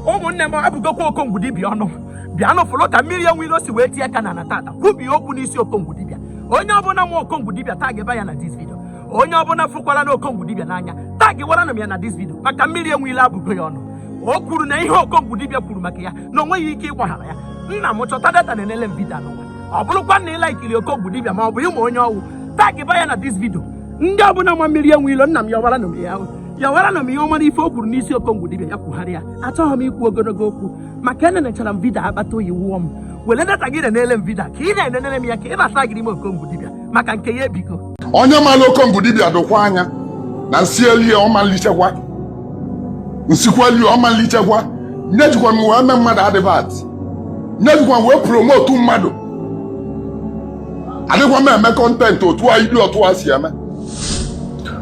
ụmụnne m abụgokwa Okongwu Dibia ọnụ bịanụ fụlụ ka Mmiri Enweilo si wee tie aka na tata kwubi okwu n'isi Okongwu Dibia. Onye ọbụla nwa Okongwu Dibia tag ya na this video. Onye ọbụla fụkwara na Okongwu Dibia n'anya tag wara ya na this video maka Mmiri Enweilo abụgo ya ọnụ. O kwuru na ihe Okongwu Dibia kwuru maka ya na onweghị ike ịgwaghara ya. Nna m chọta data na enele m video anụnwa. Ọ bụrụkwa na ịla ikiri Okongwu Dibia ma ọ bụ ịmụ onye ọwụ tag ya na this video. Ndị ọbụla nwa Mmiri Enweilo nna m yawara na ya yawara na ihe ọmara ife o kwuru n'isi Okongwu Dibia ya kwugharịa. Achọghị m ikwu ogologo okwu maka enenechara m video akpata oyi wuo m wele data gị na-enele m video ka ị na-enenere m ya ka ị na-asa gịrị m Okongwu Dibia maka nke ya ebigo. Onye mara Okongwu Dibia dụkwa anya na nsi elie ọma nlichekwa nsikwa elie ọma nlichekwa nyejikwa m wee mee mmadụ adịvat nyejikwa m wee promote mmadụ adịkwa m eme content otu a ibi otu a si eme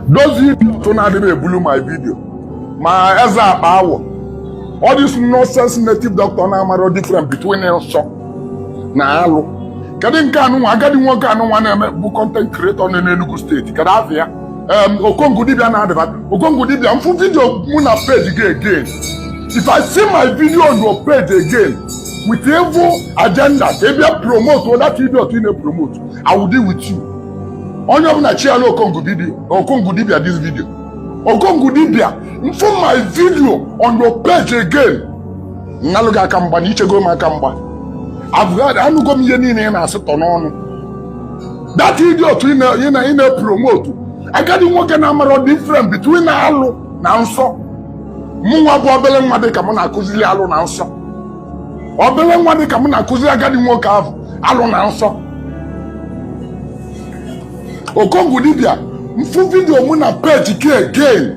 dozi ibi otu na-adịghị ebulu my video ma eze akpa awọ all this nonsense native doctor na-amara different between nsọ na alụ. Kedu nke anụnwa agadi nwoke anụnwa na-eme bụ content creator na Enugu steeti kedu afọ ya Okongwu Dibia na-adịba Okongwu Dibia mfu video mụ na page gị again. If I see my video on your page again with evil agenda ebe promote that idiot you promote I will deal with you. Onye ọbụla chiala Okongwu Dibia this video Okongwu Dibia mfu my video on your page again nalụga aka mgba na ichego m aka mgba anụgo m ihe niile ị na-asịtọ n'ọnụ. That idiot ị na-promote agadi nwoke na-amara different between alụ na nsọ. Mụnwa bụ obele nwa dị ka m na-akụziri alụ na nsọ. Obele nwa dị ka m na-akụziri agadi nwoke ahụ alụ na nsọ. Okongwu Dibia mfu video mụ na page gị again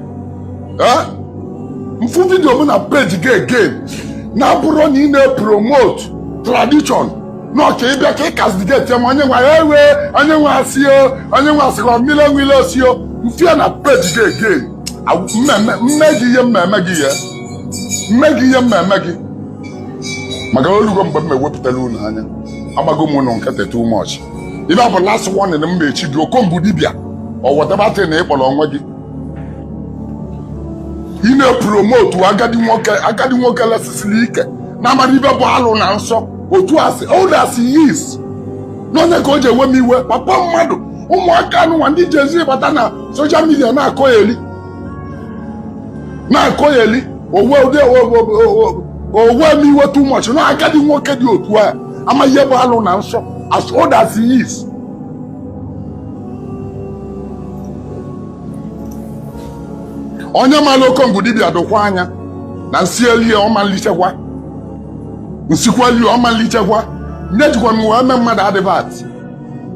mfu video mụ na page gị again na-abụrụ na ị na-promote tradition no ka ịbịa ka ị castigate m onye nwa ewe onye nwa asịo onye nwa asịkwa Mmiri Enweilo osio mfia na page gị again mmegi ihe mmemme gị ya mmegi ihe mmemme gị maka olugo mgbe m ewepụtara unu anya agbago m ụnụ nkete too much ibe bụ last warning m na-echi gị Okongwu Dibia ọ whatever thing na ịkpọrọ onwe gị ị na-promote agadi nwoke lesisiri ike na-amara ibe bụ alụ na nsọ otu asị old as he is n'onye ka o ji enwe m iwe papa mmadụ ụmụaka anụnwa ndị jezi bata na social media na-akọgheli owe m iwe too much na agadi nwoke dị otu a ama ihe bụ alụ na nsọ as old as he is. Onye mara Okongwu Dibia dụkwa anya na nsi elie ọma nlichekwa nsikwa elie ọma nlichekwa nyejikwa m wee mee mmadụ adịvat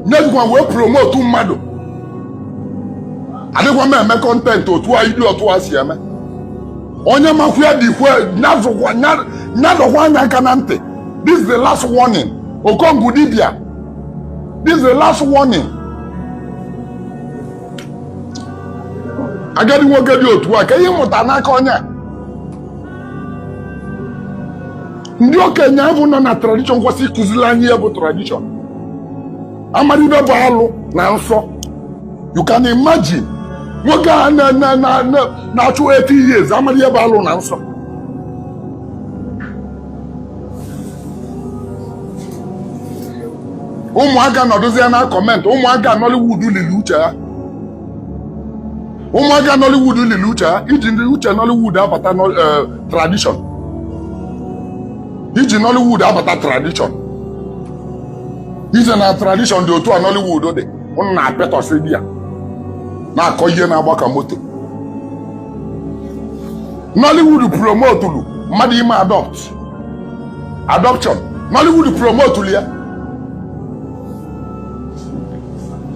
nyejikwa wee promote mmadụ adịkwa m eme content otu a ibi otu a si eme. Onye makwu ya dịkwa nyadọkwa anya aka na ntị. This is the last warning Okongwu Dibia, this is the last warning. Agadi nwoke dị otu a ka ihe mụta n'aka onye ndị okenye ahụ nọ na tradition kwesị ịkụziri anyị ihe bụ tradition amara ibe bụ alụ na nsọ. You can imagine nwoke a na-achụ 80 years amara ihe bụ alụ na nsọ. Ụmụaka nọdụzie na kọment ụmụaka Nollywood lili uche ha ụmụaka Nollywood lili uche ha iji ndị uche Nollywood abata tradition iji Nollywood abata tradition ije na tradition dị otu a Nollywood dị ụnụ na-apịatọsị di ya na-akọ ihe na-agbaka moto. Nollywood promotulu mmadụ ime adoption Nollywood promotulu ya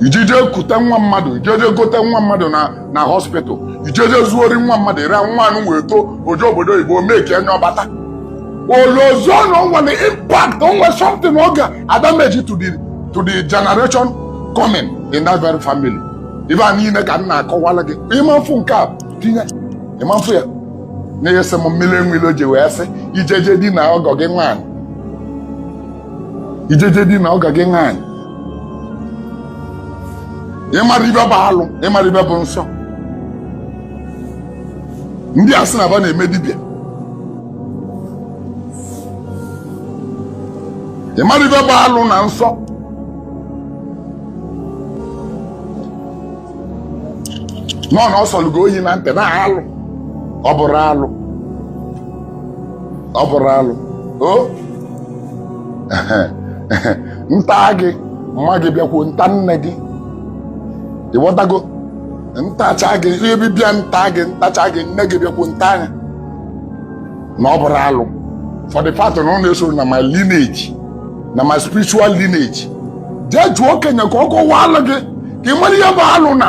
ijeje kute nwa mmadụ ijeje gote nwa mmadụ na hospital ijeje zuori nwa mmadụ ire nwa anụ wee too oje obodo oyibo meke enye ọbata olozo na onwe impact onwe something oge adamage to the generation coming in that very family. Ibe a niile ka m na-akọwala gị ịmafụ nke a tinye ịmafụ ya na-eyese m Mmiri Enweilo ji wee sị ijeje di na ọgọ gị nwaanyị ijeje di na ọgọ gị nwaanyị ịmara ibe bụ alụ ịmara ibe bụ nsọ. Ndị asị na ba na-eme dibia ị mara ife bụ alụ na nsọ. nọ na ọ sọlụgo oyi na ntị na alụ ọ bụrụ alụ o nta gị mma gị bịakwuo nta nne gị ịghọtago ntacha gị ebe bịa nta gị ntacha gị nne gị bịakwuo nta anya na ọ bụrụ alụ for the fact na ọ na-esoro na my lineage na my spiritual lineage jee jụọ okenye ka ọ kọwaa alụ gị ka ị mara ihe bụ alụ na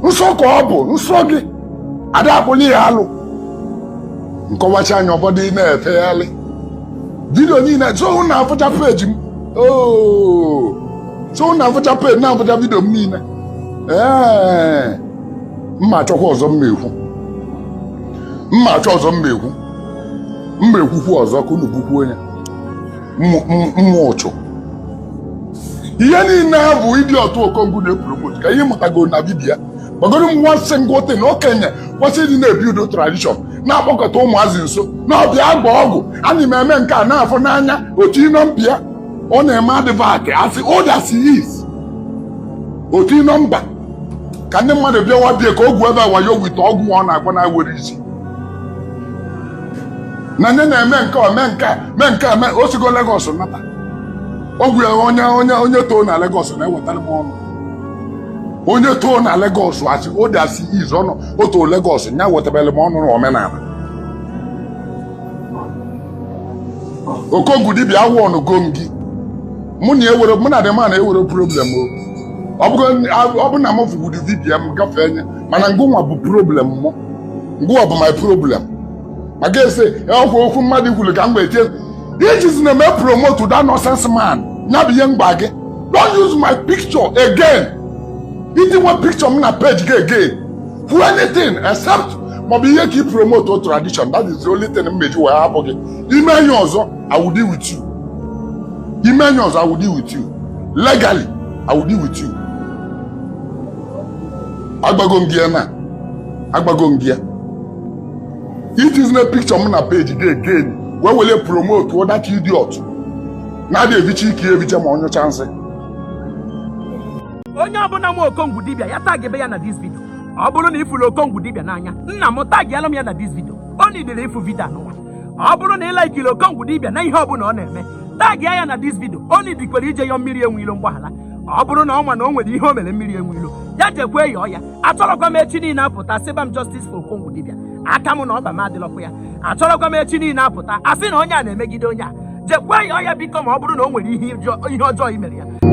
nsọ ka ọ bụ nsọ gị ada akpụli ya alụ nkọwachi anya ụfọdụ ị na-efegharị vidio niile so na-afụcha peji m so na-afụcha peji na-afụcha vidio m niile mma achọkwa ọzọ mma achọ ọzọ mma ekwukwu ọzọ ka unu bukwuo ya mmụọ ụchụ ihe niile bụ ịdị ọtụ Okongwu na-epromote ka ihe mụtago na vidiyo gbagoro m nwa ngote na okenye kwesịrị ịdị na-ebiudo tradishọn na-akpọkọta ụmụazị nso na ọbịa gba ọgwụ ana m eme nke a na-afụ n'anya otu ịnọ mpịa ọ na-eme adịvatị asị odas is otu ịnọ mba ka ndị mmadụ bịawa bie ka ogwu ebe wayo wite ọgwụ ọ na-agwa na-ewere isi na nye na-eme nke mee nke o sigo Legọs nata ogwu ya onye too na Legọs na-ewetara m ọnụ onye too na Legọs asị odas is ọnụ otu Legọs nya wetabere m ọnụ na omenala Okongwu Dibia awụọnụgo m gị mụ na dị ma na-ewere problem ọ bụ na m fụgbudu vidiyo m gafee nye mana ngụnwa bụ problem mụ ngụnwa bụ my problem maka ese ọkwa okwu mmadụ kwuru ka m ga-etie ijizi na-eme promote that nonsense man nya bụ ihe mgba gị don't use my picture again itinwe picture m na page gị again for anything except maọbụ ihe ka i promote tradition. That is the only thing m meji wee hapụ gị ime ihe ọzọ I will deal with you. Ime ihe ọzọ I will deal with you. Legally I will deal with you. Agbago m gị ya itizina picture m na page gị again wee wele promote that idiot na-adị evicha ike evicha ma onye chansị onye ọbụla nwe Okongwu Dibia ya tagebe ya na this video. ọ bụrụ na ịfụrụ Okongwu Dibia n'anya nna m tagiala m ya na this video. ọ nidere ịfụ vidio anụwa. ọ bụrụ na ị laikiri Okongwu Dibia na ihe ọbụla ọ na-eme tagia ya na this video. ọ nidikwara ije yọọ Mmiri Enweilo mgbaghala. ọ bụrụ na ọ ma na o nwere ihe o mere Mmiri Enweilo ya jekwe yọọ ya. achọrọkwa m echi niile apụta sịba m justice for Okongwu Dibia aka m na ọba m adịlọkwa ya. achọrọkwa m echi niile apụta asị na onye a na-emegide onye a jekwe yọọ ya biko ma ọ bụrụ na o nwere ihe ọjọọ i mere ya.